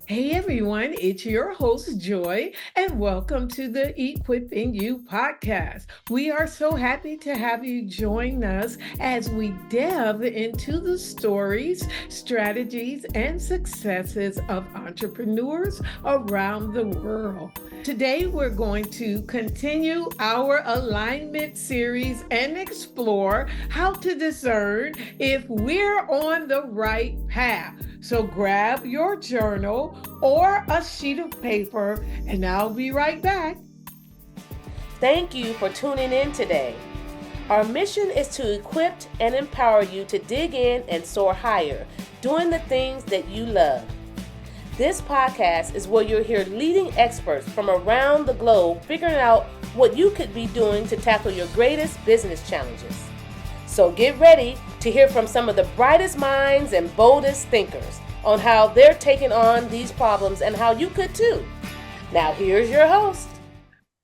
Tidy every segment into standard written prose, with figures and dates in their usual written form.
Hey everyone, it's your host Joy, and welcome to the Equipping You podcast. We are so happy to have you join us as we delve into the stories, strategies, and successes of entrepreneurs around the world. Today, we're going to continue our alignment series and explore how to discern if we're on the right path. So grab your journal or a sheet of paper, and I'll be right back. Thank you for tuning in today. Our mission is to equip and empower you to dig in and soar higher, doing the things that you love. This podcast is where you'll hear leading experts from around the globe figuring out what you could be doing to tackle your greatest business challenges. So get ready to hear from some of the brightest minds and boldest thinkers on how they're taking on these problems and how you could too. Now, here's your host.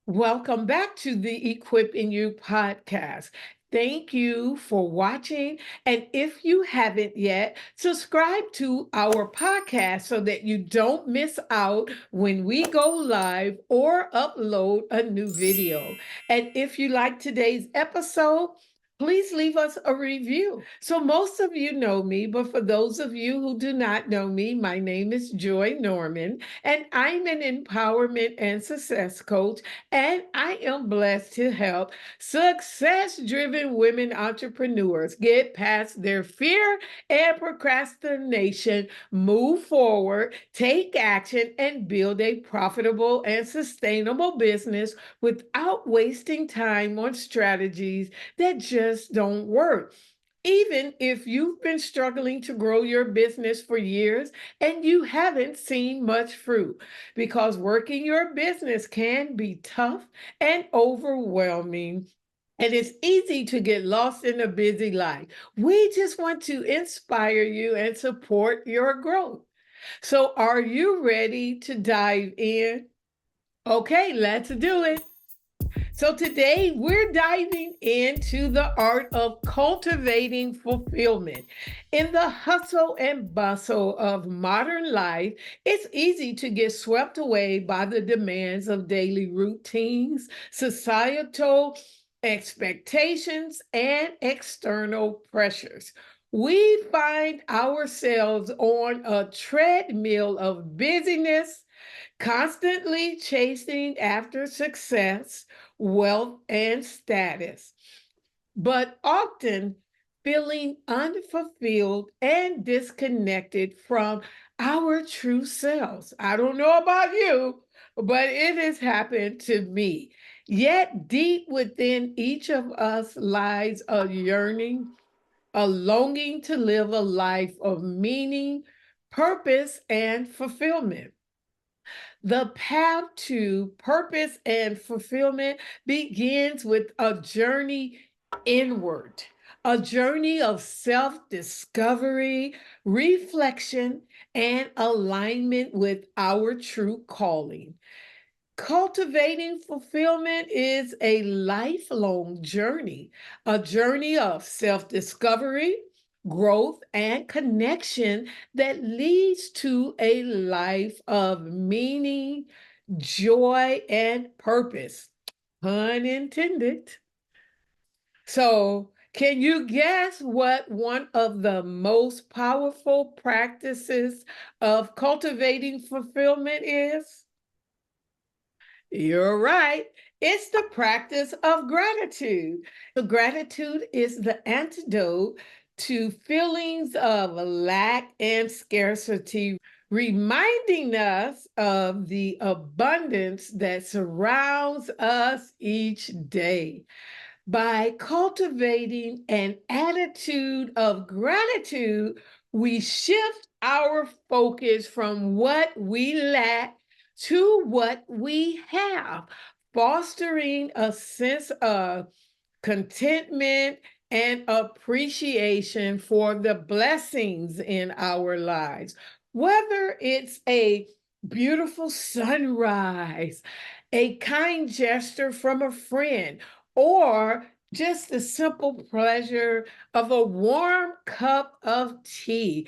Welcome back to the Equipping You podcast. Thank you for watching. And if you haven't yet, subscribe to our podcast so that you don't miss out when we go live or upload a new video. And if you like today's episode, please leave us a review. So, most of you know me, but for those of you who do not know me, my name is Joy Norman, and I'm an empowerment and success coach, and I am blessed to help success driven women entrepreneurs get past their fear and procrastination, move forward, take action, and build a profitable and sustainable business without wasting time on strategies that just don't work. Even if you've been struggling to grow your business for years and you haven't seen much fruit, because working your business can be tough and overwhelming. And it's easy to get lost in a busy life. We just want to inspire you and support your growth. So, are you ready to dive in? Okay, let's do it. So today we're diving into the art of cultivating fulfillment. In the hustle and bustle of modern life, it's easy to get swept away by the demands of daily routines, societal expectations, and external pressures. We find ourselves on a treadmill of busyness, constantly chasing after success, wealth, and status, but often feeling unfulfilled and disconnected from our true selves. I don't know about you, but it has happened to me. Yet, deep within each of us lies a yearning, a longing to live a life of meaning, purpose, and fulfillment. The path to purpose and fulfillment begins with a journey inward, a journey of self discovery, reflection, and alignment with our true calling. Cultivating fulfillment is a lifelong journey, a journey of self discovery, growth, and connection that leads to a life of meaning, joy, and purpose. Pun intended. So, can you guess what one of the most powerful practices of cultivating fulfillment is? You're right. It's the practice of gratitude. So, gratitude is the antidote to feelings of lack and scarcity, reminding us of the abundance that surrounds us each day. By cultivating an attitude of gratitude, we shift our focus from what we lack to what we have, fostering a sense of contentment and appreciation for the blessings in our lives. Whether it's a beautiful sunrise, a kind gesture from a friend, or just the simple pleasure of a warm cup of tea.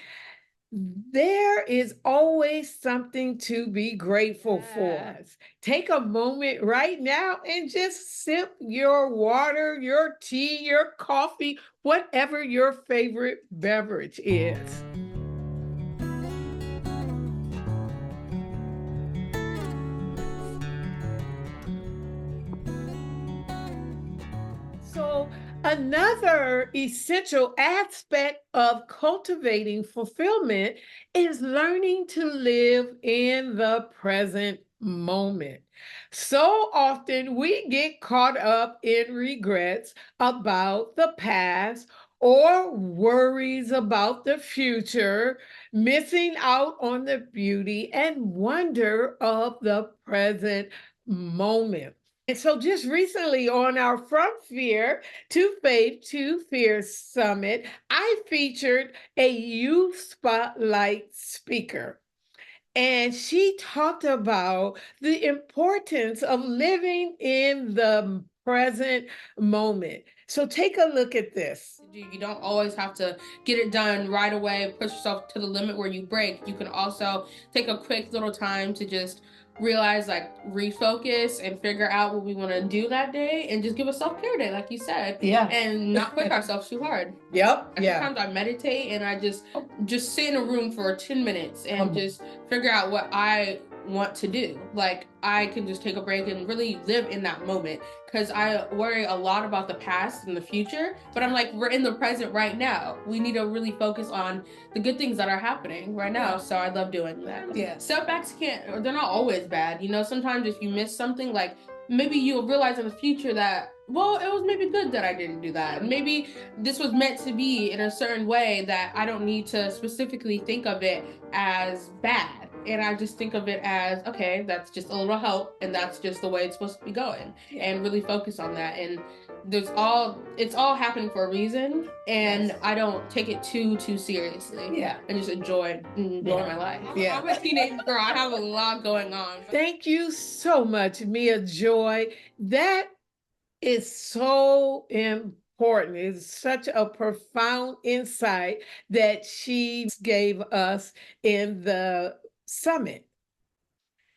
There is always something to be grateful for. Take a moment right now and just sip your water, your tea, your coffee, whatever your favorite beverage is. So, another essential aspect of cultivating fulfillment is learning to live in the present moment. So often we get caught up in regrets about the past or worries about the future, missing out on the beauty and wonder of the present moment. And so just recently on our From Fear to Faith to Fear Summit, I featured a youth spotlight speaker. And she talked about the importance of living in the present moment. So take a look at this. You don't always have to get it done right away, push yourself to the limit where you break. You can also take a quick little time to just realize, like, refocus and figure out what we want to do that day and just give a self-care day, like you said. Yeah. And not push ourselves too hard. Yep. And Yeah. sometimes I meditate and I just sit in a room for 10 minutes and just figure out what I want to do. Like, I can just take a break and really live in that moment, because I worry a lot about the past and the future, but I'm like, we're in the present right now. We need to really focus on the good things that are happening right now. So I love doing that. Yeah. Setbacks they're not always bad. You know, sometimes if you miss something, like, maybe you'll realize in the future that, well, it was maybe good that I didn't do that. Maybe this was meant to be in a certain way that I don't need to specifically think of it as bad. And I just think of it as, okay, that's just a little help, and that's just the way it's supposed to be going. And really focus on that. And it's all happening for a reason, and I don't take it too seriously. Yeah. And just enjoy my life. Yeah. I'm a teenage girl. I have a lot going on. Thank you so much, Mia Joy. That is so important. It's such a profound insight that she gave us in the summit.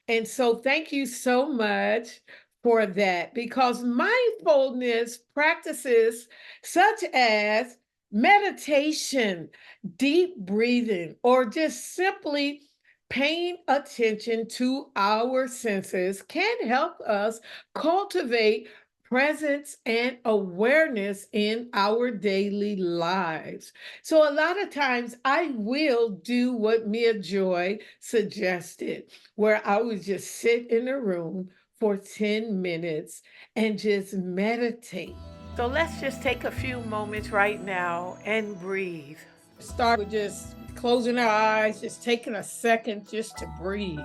And so thank you so much for that, because mindfulness practices such as meditation, deep breathing, or just simply paying attention to our senses can help us cultivate presence and awareness in our daily lives. So a lot of times I will do what Mia Joy suggested, where I would just sit in a room for 10 minutes and just meditate. So let's just take a few moments right now and breathe. Start with just closing our eyes, just taking a second just to breathe.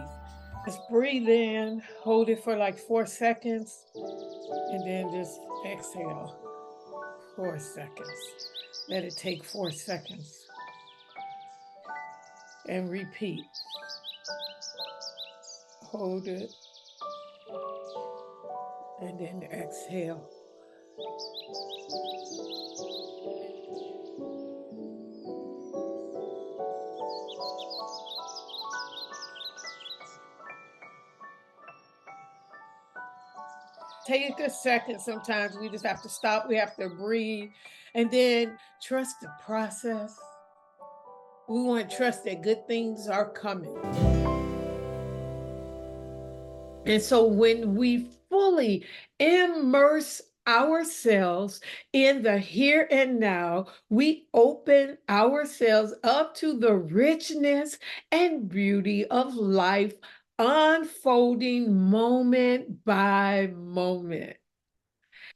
Just breathe in, hold it for like 4 seconds, and then just exhale 4 seconds. Let it take 4 seconds. And repeat. Hold it, and then exhale. Take a second. Sometimes we just have to stop. We have to breathe and then trust the process. We want to trust that good things are coming. And so when we fully immerse ourselves in the here and now, we open ourselves up to the richness and beauty of life unfolding moment by moment.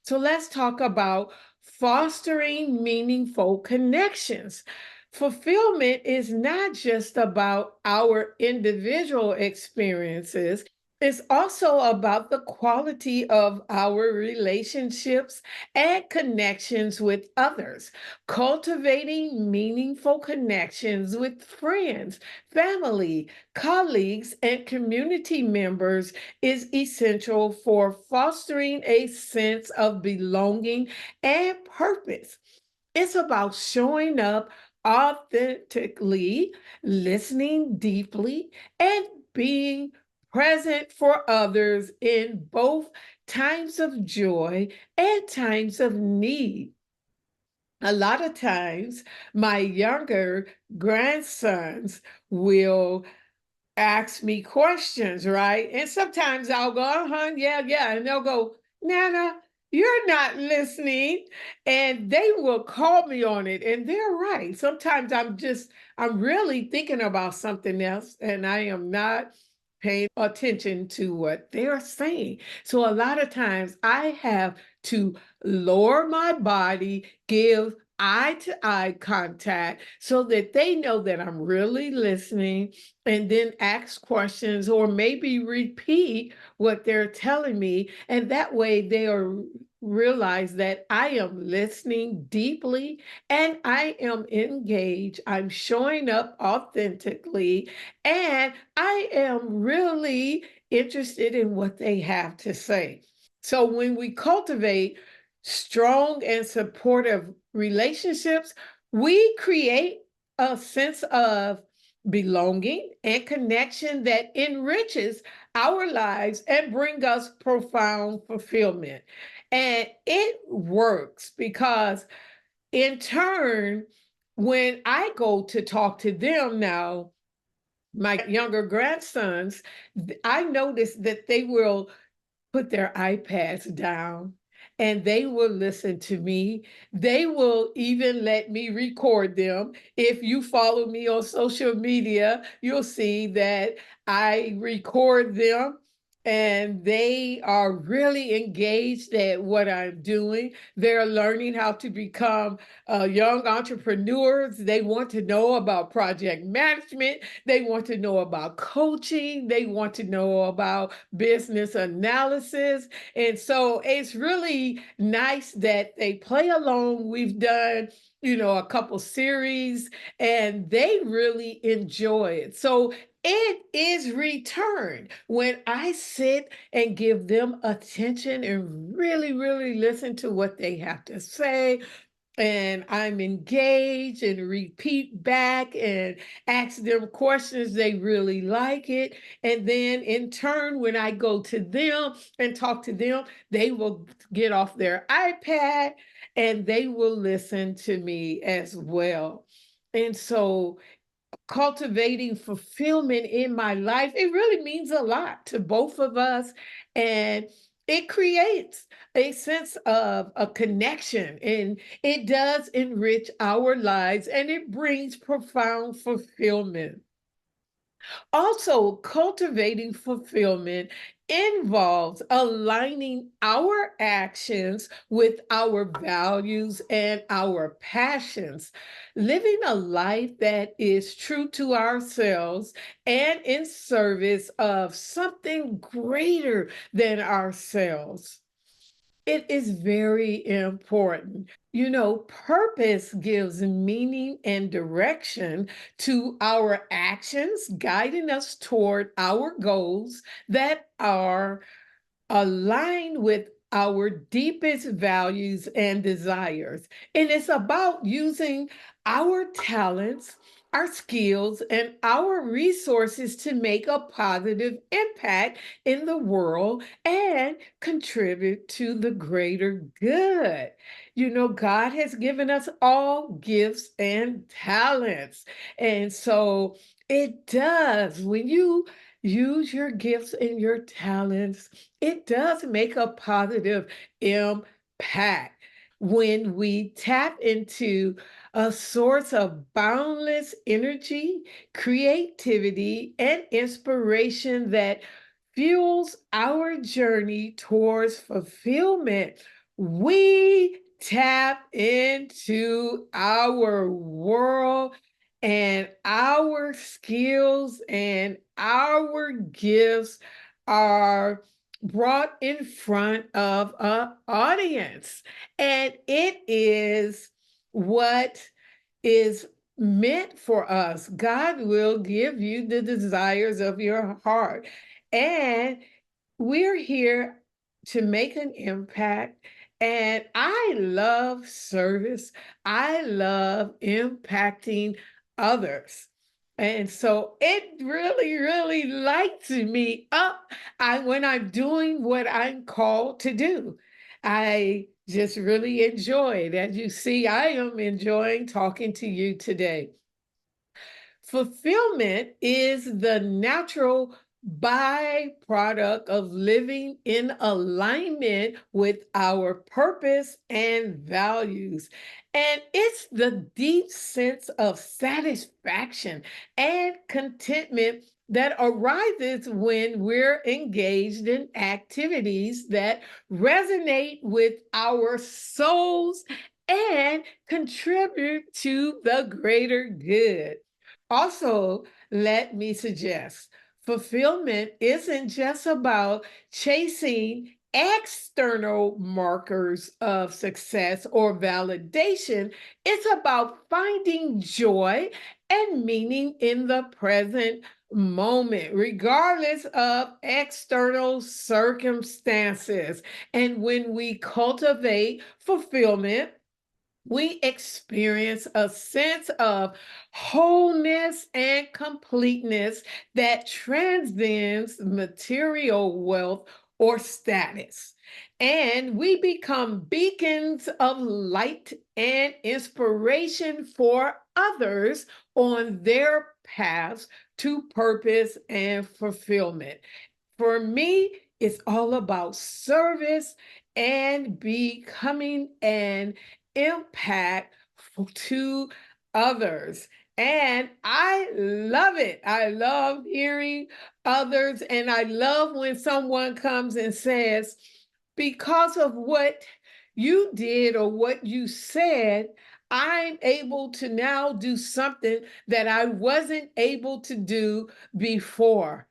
So let's talk about fostering meaningful connections. Fulfillment is not just about our individual experiences. It's also about the quality of our relationships and connections with others. Cultivating meaningful connections with friends, family, colleagues, and community members is essential for fostering a sense of belonging and purpose. It's about showing up authentically, listening deeply, and being present for others in both times of joy and times of need. A lot of times, my younger grandsons will ask me questions, right? And sometimes I'll go, yeah, yeah. And they'll go, Nana, you're not listening. And they will call me on it. And they're right. Sometimes I'm really thinking about something else and I am not paying attention to what they're saying. So a lot of times I have to lower my body, give eye to eye contact so that they know that I'm really listening, and then ask questions or maybe repeat what they're telling me. And that way they'll realize that I am listening deeply and I am engaged. I'm showing up authentically and I am really interested in what they have to say. So when we cultivate strong and supportive relationships, we create a sense of belonging and connection that enriches our lives and bring us profound fulfillment. And it works because in turn, when I go to talk to them now, my younger grandsons, I notice that they will put their iPads down and they will listen to me. They will even let me record them. If you follow me on social media, you'll see that I record them and they are really engaged at what I'm doing. They're learning how to become young entrepreneurs. They want to know about project management. They want to know about coaching. They want to know about business analysis. And so it's really nice that they play along. We've done, a couple series and they really enjoy it. So it is returned when I sit and give them attention and really, really listen to what they have to say, and I'm engaged and repeat back and ask them questions. They really like it. And then in turn, when I go to them and talk to them, they will get off their iPad and they will listen to me as well. And so cultivating fulfillment in my life, it really means a lot to both of us. And it creates a sense of a connection and it does enrich our lives and it brings profound fulfillment. Also, cultivating fulfillment involves aligning our actions with our values and our passions, living a life that is true to ourselves and in service of something greater than ourselves. It is very important. Purpose gives meaning and direction to our actions, guiding us toward our goals that are aligned with our deepest values and desires. And it's about using our talents, our skills, and our resources to make a positive impact in the world and contribute to the greater good. God has given us all gifts and talents. And so it does, when you use your gifts and your talents, it does make a positive impact when we tap into a source of boundless energy, creativity, and inspiration that fuels our journey towards fulfillment. We tap into our world and our skills and our gifts are brought in front of an audience. And it is what is meant for us. God will give you the desires of your heart. And we're here to make an impact And I love service. I love impacting others. And so it really, really lights me up when I'm doing what I'm called to do. I just really enjoy it. As you see, I am enjoying talking to you today. Fulfillment is the natural byproduct of living in alignment with our purpose and values. And it's the deep sense of satisfaction and contentment that arises when we're engaged in activities that resonate with our souls and contribute to the greater good. Also, let me suggest fulfillment isn't just about chasing external markers of success or validation. It's about finding joy and meaning in the present moment, regardless of external circumstances. And when we cultivate fulfillment, we experience a sense of wholeness and completeness that transcends material wealth or status. And we become beacons of light and inspiration for others on their paths to purpose and fulfillment. For me, it's all about service and becoming an impact to others. And I love it. I love hearing others. And I love when someone comes and says, because of what you did or what you said, I'm able to now do something that I wasn't able to do before.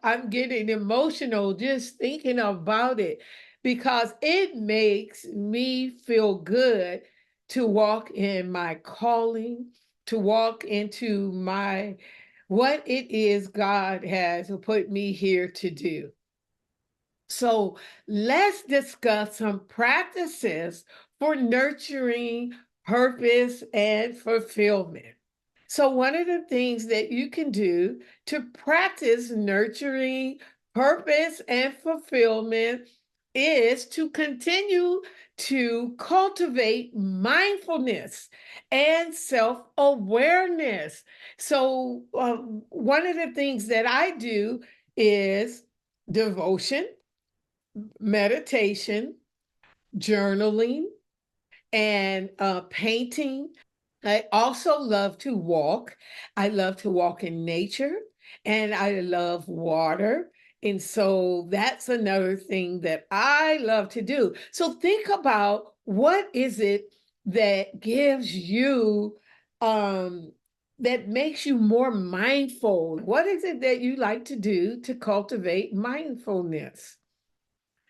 I'm getting emotional just thinking about it because it makes me feel good to walk in my calling, to walk into my what it is God has put me here to do. So let's discuss some practices for nurturing purpose and fulfillment. So, one of the things that you can do to practice nurturing purpose and fulfillment is to continue to cultivate mindfulness and self awareness. So, one of the things that I do is devotion, meditation, journaling, and painting. I also love to walk. I love to walk in nature and I love water. And so that's another thing that I love to do. So think about what is it that gives you, that makes you more mindful? What is it that you like to do to cultivate mindfulness?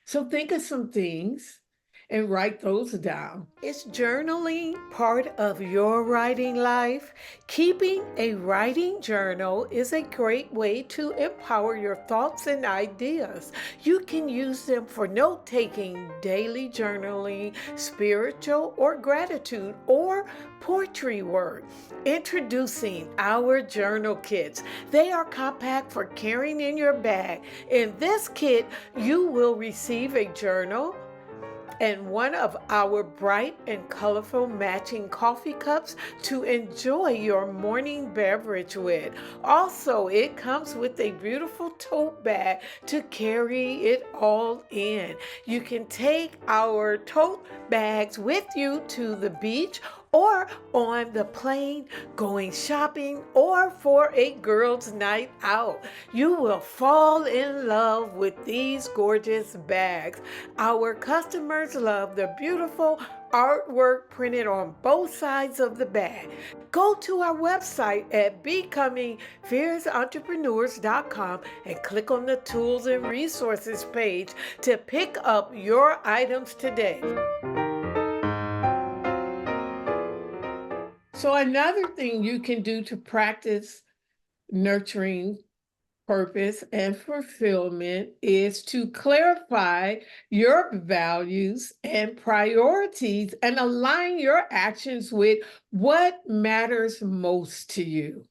So think of some things and write those down. Is journaling part of your writing life? Keeping a writing journal is a great way to empower your thoughts and ideas. You can use them for note taking, daily journaling, spiritual or gratitude, or poetry work. Introducing our journal kits. They are compact for carrying in your bag. In this kit, you will receive a journal and one of our bright and colorful matching coffee cups to enjoy your morning beverage with. Also, it comes with a beautiful tote bag to carry it all in. You can take our tote bags with you to the beach or on the plane, going shopping, or for a girls' night out. You will fall in love with these gorgeous bags. Our customers love the beautiful artwork printed on both sides of the bag. Go to our website at becomingfierceentrepreneurs.com and click on the tools and resources page to pick up your items today. So another thing you can do to practice nurturing purpose and fulfillment is to clarify your values and priorities and align your actions with what matters most to you.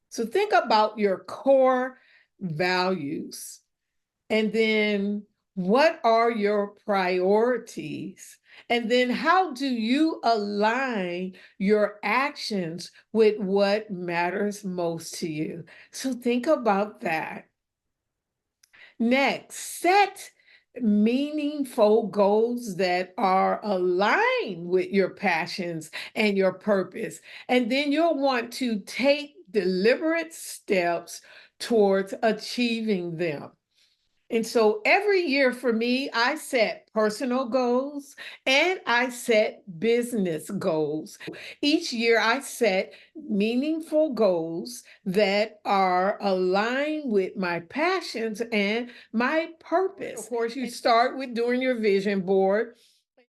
So think about your core values and then what are your priorities? And then how do you align your actions with what matters most to you? So think about that. Next, set meaningful goals that are aligned with your passions and your purpose. And then you'll want to take deliberate steps towards achieving them. And so every year for me, I set personal goals and I set business goals. Each year, I set meaningful goals that are aligned with my passions and my purpose. Of course, you start with doing your vision board.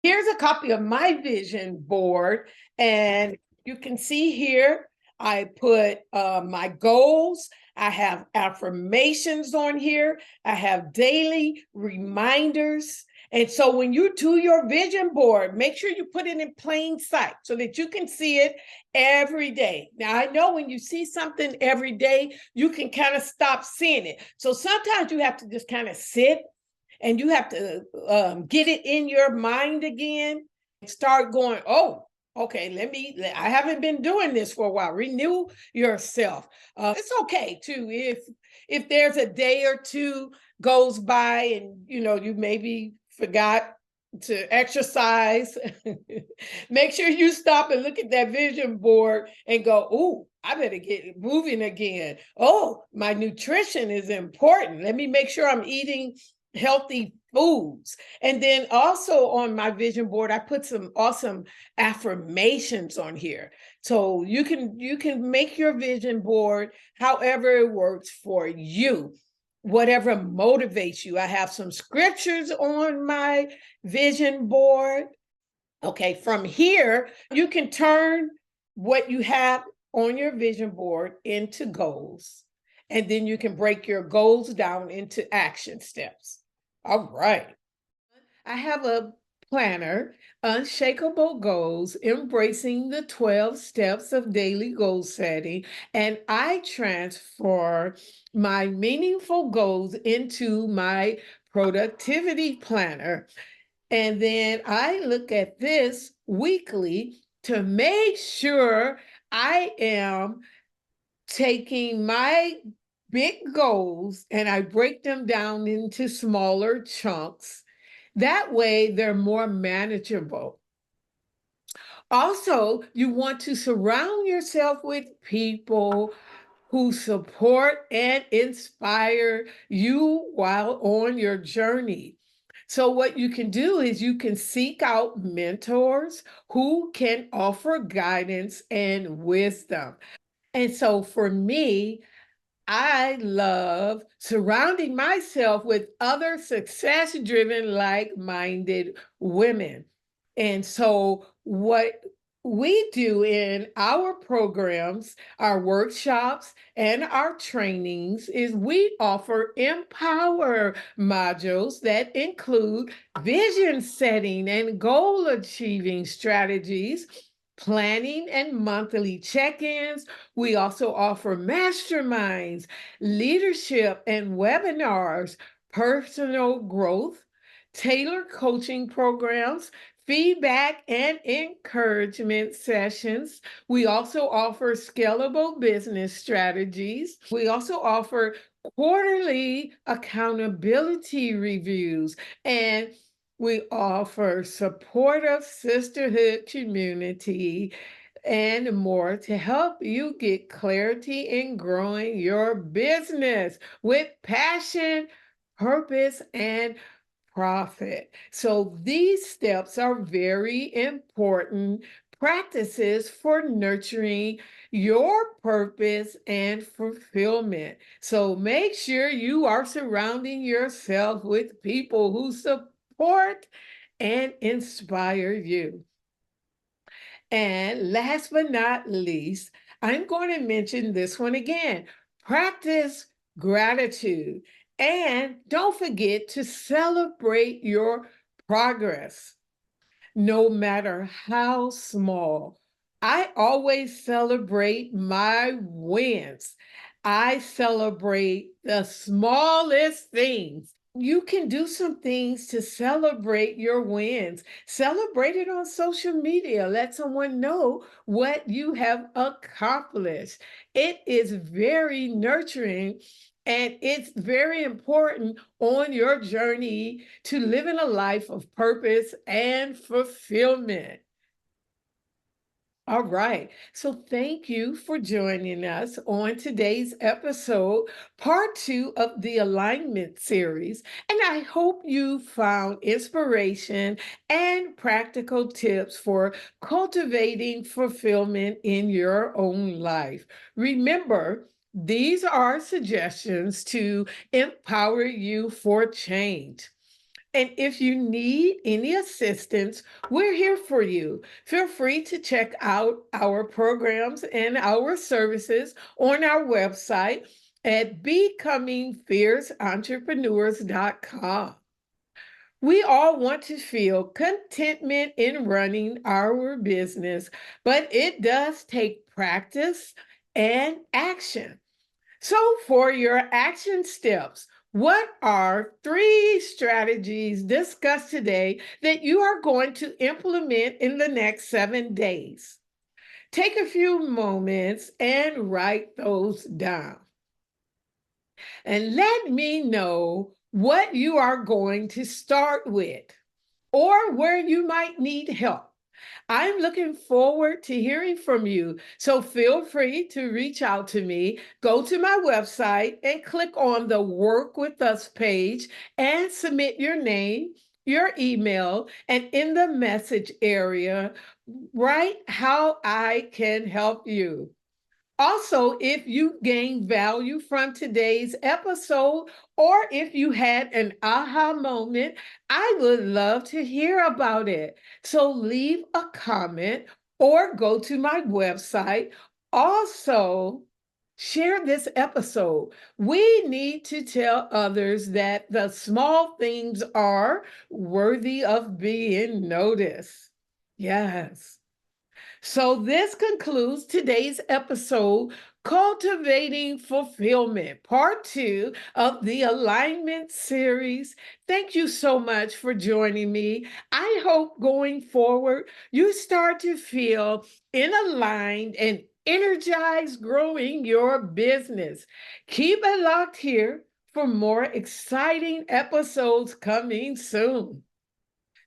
Here's a copy of my vision board, and you can see here I put my goals. I have affirmations on here. I have daily reminders. And so when you do your vision board, make sure you put it in plain sight so that you can see it every day. Now, I know when you see something every day, you can kind of stop seeing it. So sometimes you have to just kind of sit and you have to get it in your mind again. Start going, oh, okay, I haven't been doing this for a while. Renew yourself. It's okay too if there's a day or two goes by and you maybe forgot to exercise. Make sure you stop and look at that vision board and go, "Ooh, I better get moving again. Oh, my nutrition is important. Let me make sure I'm eating healthy foods." And then also on my vision board, I put some awesome affirmations on here. So you can make your vision board however it works for you, whatever motivates you. I have some scriptures on my vision board. Okay, from here, you can turn what you have on your vision board into goals. And then you can break your goals down into action steps. All right. I have a planner, Unshakable Goals, Embracing the 12 Steps of Daily Goal Setting. And I transfer my meaningful goals into my productivity planner. And then I look at this weekly to make sure I am taking my big goals and I break them down into smaller chunks. That way, they're more manageable. Also, you want to surround yourself with people who support and inspire you while on your journey. So, what you can do is you can seek out mentors who can offer guidance and wisdom. And so, for me, I love surrounding myself with other success driven, like minded women. And so, what we do in our programs, our workshops, and our trainings is we offer empower modules that include vision setting and goal achieving strategies, planning and monthly check ins. We also offer masterminds, leadership and webinars, personal growth, tailored coaching programs, feedback and encouragement sessions. We also offer scalable business strategies. We also offer quarterly accountability reviews, and we offer supportive sisterhood community and more to help you get clarity in growing your business with passion, purpose, and profit. So these steps are very important practices for nurturing your purpose and fulfillment. So make sure you are surrounding yourself with people who support and inspire you. And last but not least, I'm going to mention this one again. Practice gratitude. And don't forget to celebrate your progress, no matter how small. I always celebrate my wins. I celebrate the smallest things. You can do some things to celebrate your wins. Celebrate it on social media. Let someone know what you have accomplished. It is very nurturing and it's very important on your journey to living a life of purpose and fulfillment. All right. So thank you for joining us on today's episode, part two of the alignment series. And I hope you found inspiration and practical tips for cultivating fulfillment in your own life. Remember, these are suggestions to empower you for change. And if you need any assistance, we're here for you. Feel free to check out our programs and our services on our website at becomingfierceentrepreneurs.com. We all want to feel contentment in running our business, but it does take practice and action. So, for your action steps, what are three strategies discussed today that you are going to implement in the next 7 days? Take a few moments and write those down. And let me know what you are going to start with or where you might need help. I'm looking forward to hearing from you. So feel free to reach out to me. Go to my website and click on the Work With Us page and submit your name, your email, and in the message area, write how I can help you. Also, if you gained value from today's episode, or if you had an aha moment, I would love to hear about it. So leave a comment or go to my website. Also, share this episode. We need to tell others that the small things are worthy of being noticed. Yes. So, this concludes today's episode, Cultivating Fulfillment, part two of the Alignment series. Thank you so much for joining me. I hope going forward, you start to feel in aligned and energized growing your business. Keep it locked here for more exciting episodes coming soon.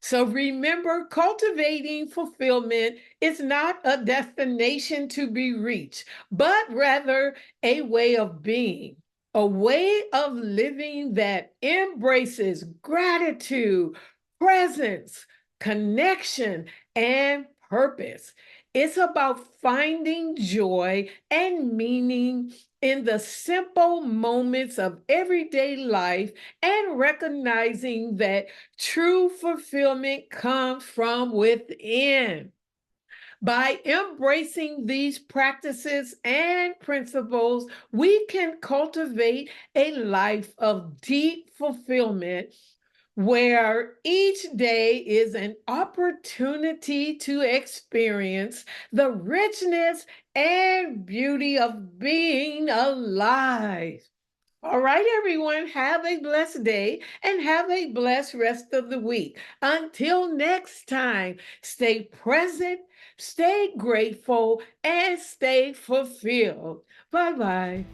So remember, cultivating fulfillment is not a destination to be reached, but rather a way of being, a way of living that embraces gratitude, presence, connection, and purpose. It's about finding joy and meaning in the simple moments of everyday life and recognizing that true fulfillment comes from within. By embracing these practices and principles, we can cultivate a life of deep fulfillment where each day is an opportunity to experience the richness and beauty of being alive. All right, everyone, have a blessed day and have a blessed rest of the week. Until next time, stay present, stay grateful, and stay fulfilled. Bye bye.